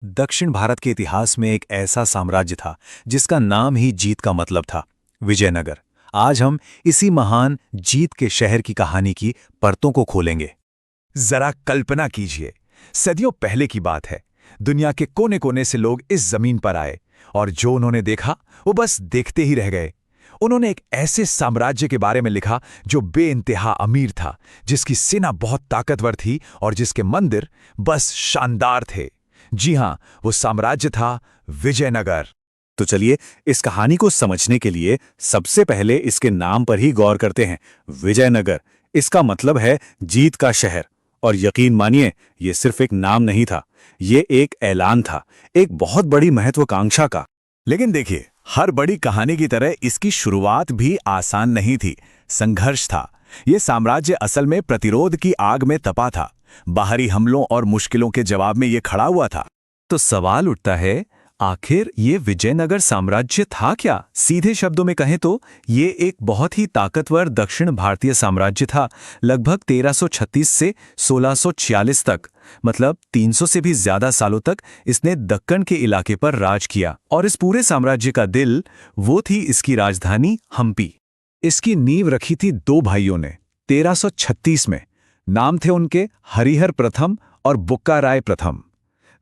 दक्षिण भारत के इतिहास में एक ऐसा साम्राज्य था जिसका नाम ही जीत का मतलब था, विजयनगर। आज हम इसी महान जीत के शहर की कहानी की परतों को खोलेंगे। जरा कल्पना कीजिए, सदियों पहले की बात है। दुनिया के कोने कोने से लोग इस जमीन पर आए और जो उन्होंने देखा वो बस देखते ही रह गए। उन्होंने एक ऐसे साम्राज्य के बारे में लिखा जो बेइंतहा अमीर था, जिसकी सेना बहुत ताकतवर थी और जिसके मंदिर बस शानदार थे। जी हां, वो साम्राज्य था विजयनगर। तो चलिए इस कहानी को समझने के लिए सबसे पहले इसके नाम पर ही गौर करते हैं। विजयनगर, इसका मतलब है जीत का शहर। और यकीन मानिए, ये सिर्फ एक नाम नहीं था, ये एक ऐलान था, एक बहुत बड़ी महत्वाकांक्षा का। लेकिन देखिए, हर बड़ी कहानी की तरह इसकी शुरुआत भी आसान नहीं थी। संघर्ष था। ये साम्राज्य असल में प्रतिरोध की आग में तपा था। बाहरी हमलों और मुश्किलों के जवाब में ये खड़ा हुआ था। तो सवाल उठता है, आखिर ये विजयनगर साम्राज्य था क्या? सीधे शब्दों में कहें तो ये एक बहुत ही ताकतवर दक्षिण भारतीय साम्राज्य था। लगभग 1336 से 1646 तक, मतलब 300 से भी ज्यादा सालों तक इसने दक्कन के इलाके पर राज किया। और इस पूरे साम्राज्य का दिल वो थी इसकी राजधानी हम्पी। इसकी नींव रखी थी दो भाइयों ने 1336 में। नाम थे उनके हरिहर प्रथम और बुक्का राय प्रथम।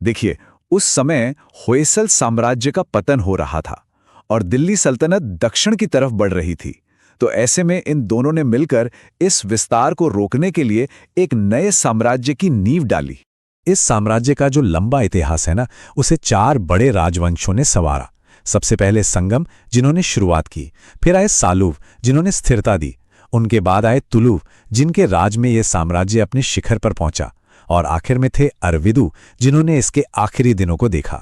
देखिए, उस समय होयसल साम्राज्य का पतन हो रहा था और दिल्ली सल्तनत दक्षिण की तरफ बढ़ रही थी। तो ऐसे में इन दोनों ने मिलकर इस विस्तार को रोकने के लिए एक नए साम्राज्य की नींव डाली। इस साम्राज्य का जो लंबा इतिहास है ना, उसे 4 बड़े राजवंशों ने संवारा। सबसे पहले संगम, जिन्होंने शुरुआत की। फिर आए सालुव, जिन्होंने स्थिरता दी। उनके बाद आए तुलुव, जिनके राज में यह साम्राज्य अपने शिखर पर पहुंचा। और आखिर में थे अरविदु, जिन्होंने इसके आखिरी दिनों को देखा।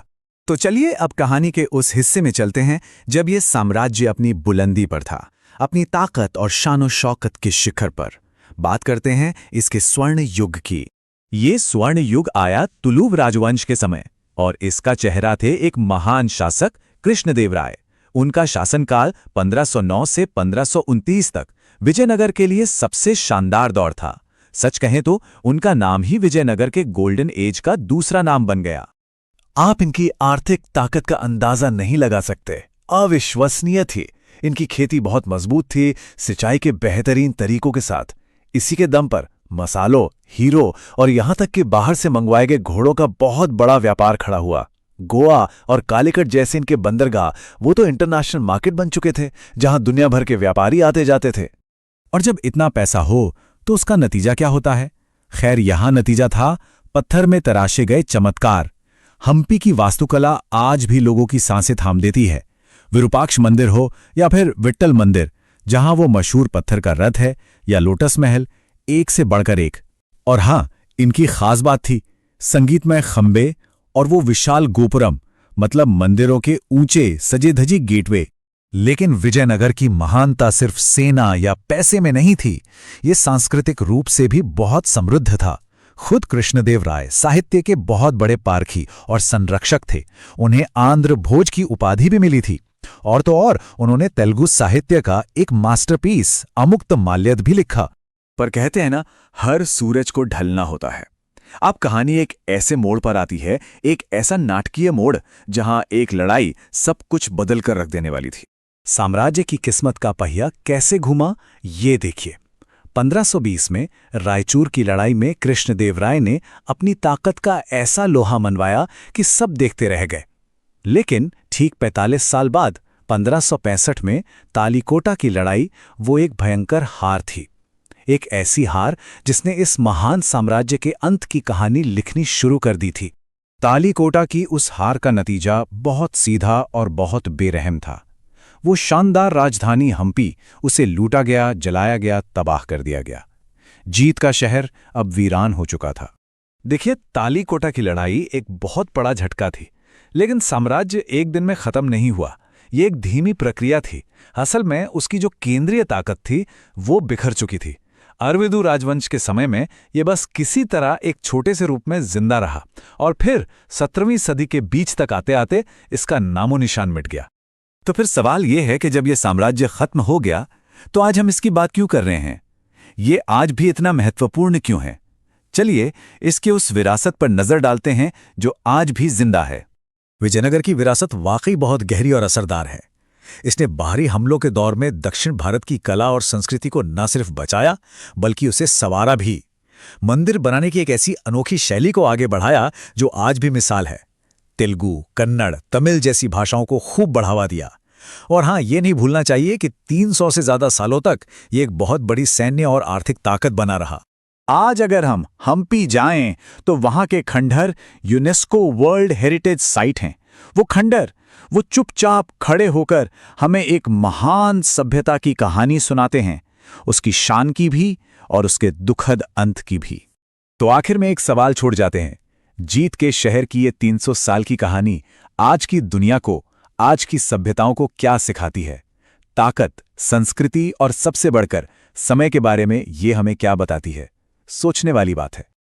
तो चलिए अब कहानी के उस हिस्से में चलते हैं जब यह साम्राज्य अपनी बुलंदी पर था, अपनी ताकत और शानो शौकत के शिखर पर। बात करते हैं इसके स्वर्ण युग की। ये स्वर्ण युग आया तुलुव राजवंश के समय, और इसका चेहरा थे एक महान शासक कृष्णदेवराय। उनका शासनकाल 1509 से 1529 तक विजयनगर के लिए सबसे शानदार दौर था। सच कहें तो उनका नाम ही विजयनगर के गोल्डन एज का दूसरा नाम बन गया। आप इनकी आर्थिक ताकत का अंदाजा नहीं लगा सकते। अविश्वसनीय थी। इनकी खेती बहुत मजबूत थी, सिंचाई के बेहतरीन तरीकों के साथ। इसी के दम पर मसालों, हीरो और यहां तक कि बाहर से मंगवाए गए घोड़ों का बहुत बड़ा व्यापार खड़ा हुआ। गोवा और कालीकट जैसे इनके बंदरगाह, वो तो इंटरनेशनल मार्केट बन चुके थे, जहां दुनिया भर के व्यापारी आते जाते थे। और जब इतना पैसा हो तो उसका नतीजा क्या होता है? खैर, यहां नतीजा था पत्थर में तराशे गए चमत्कार। हम्पी की वास्तुकला आज भी लोगों की सांसें थाम देती है। विरूपाक्ष मंदिर हो या फिर विट्ठल मंदिर, जहां वो मशहूर पत्थर का रथ है, या लोटस महल, एक से बढ़कर एक। और हां, इनकी खास बात थी संगीतमय खंबे और वो विशाल गोपुरम, मतलब मंदिरों के ऊंचे सजे धजी गेटवे। लेकिन विजयनगर की महानता सिर्फ सेना या पैसे में नहीं थी, ये सांस्कृतिक रूप से भी बहुत समृद्ध था। खुद कृष्णदेव राय साहित्य के बहुत बड़े पारखी और संरक्षक थे। उन्हें आंध्र भोज की उपाधि भी मिली थी। और तो और, उन्होंने तेलुगु साहित्य का एक मास्टरपीस अमुक्तमाल्यद भी लिखा। पर कहते हैं ना, हर सूरज को ढलना होता है। अब कहानी एक ऐसे मोड़ पर आती है, एक ऐसा नाटकीय मोड़ जहां एक लड़ाई सब कुछ बदल कर रख देने वाली थी। साम्राज्य की किस्मत का पहिया कैसे घूमा, ये देखिए। 1520 में रायचूर की लड़ाई में कृष्णदेव राय ने अपनी ताकत का ऐसा लोहा मनवाया कि सब देखते रह गए। लेकिन ठीक 45 साल बाद 1565 में तालीकोटा की लड़ाई, वो एक भयंकर हार थी। एक ऐसी हार जिसने इस महान साम्राज्य के अंत की कहानी लिखनी शुरू कर दी थी। तालीकोटा की उस हार का नतीजा बहुत सीधा और बहुत बेरहम था। वो शानदार राजधानी हम्पी, उसे लूटा गया, जलाया गया, तबाह कर दिया गया। जीत का शहर अब वीरान हो चुका था। देखिए, तालीकोटा की लड़ाई एक बहुत बड़ा झटका थी, लेकिन साम्राज्य एक दिन में खत्म नहीं हुआ। ये एक धीमी प्रक्रिया थी। असल में उसकी जो केंद्रीय ताकत थी, वो बिखर चुकी थी। अरविदु राजवंश के समय में ये बस किसी तरह एक छोटे से रूप में जिंदा रहा, और फिर 17वीं सदी के बीच तक आते आते इसका नामो निशान मिट गया। तो फिर सवाल यह है कि जब यह साम्राज्य खत्म हो गया, तो आज हम इसकी बात क्यों कर रहे हैं? ये आज भी इतना महत्वपूर्ण क्यों है? चलिए इसके उस विरासत पर नजर डालते हैं जो आज भी जिंदा है। विजयनगर की विरासत वाकई बहुत गहरी और असरदार है। इसने बाहरी हमलों के दौर में दक्षिण भारत की कला और संस्कृति को न सिर्फ बचाया बल्कि उसे संवारा भी। मंदिर बनाने की एक ऐसी अनोखी शैली को आगे बढ़ाया जो आज भी मिसाल है। तेलुगु, कन्नड़, तमिल जैसी भाषाओं को खूब बढ़ावा दिया। और हाँ, ये नहीं भूलना चाहिए कि 300 से ज्यादा सालों तक ये एक बहुत बड़ी सैन्य और आर्थिक ताकत बना रहा। आज अगर हम हम्पी जाएं तो वहां के खंडहर यूनेस्को वर्ल्ड हेरिटेज साइट हैं। वो खंडहर वो चुपचाप खड़े होकर हमें एक महान सभ्यता की कहानी सुनाते हैं, उसकी शान की भी और उसके दुखद अंत की भी। तो आखिर में एक सवाल छोड़ जाते हैं, जीत के शहर की ये 300 साल की कहानी आज की दुनिया को, आज की सभ्यताओं को क्या सिखाती है? ताकत, संस्कृति और सबसे बढ़कर समय के बारे में ये हमें क्या बताती है? सोचने वाली बात है।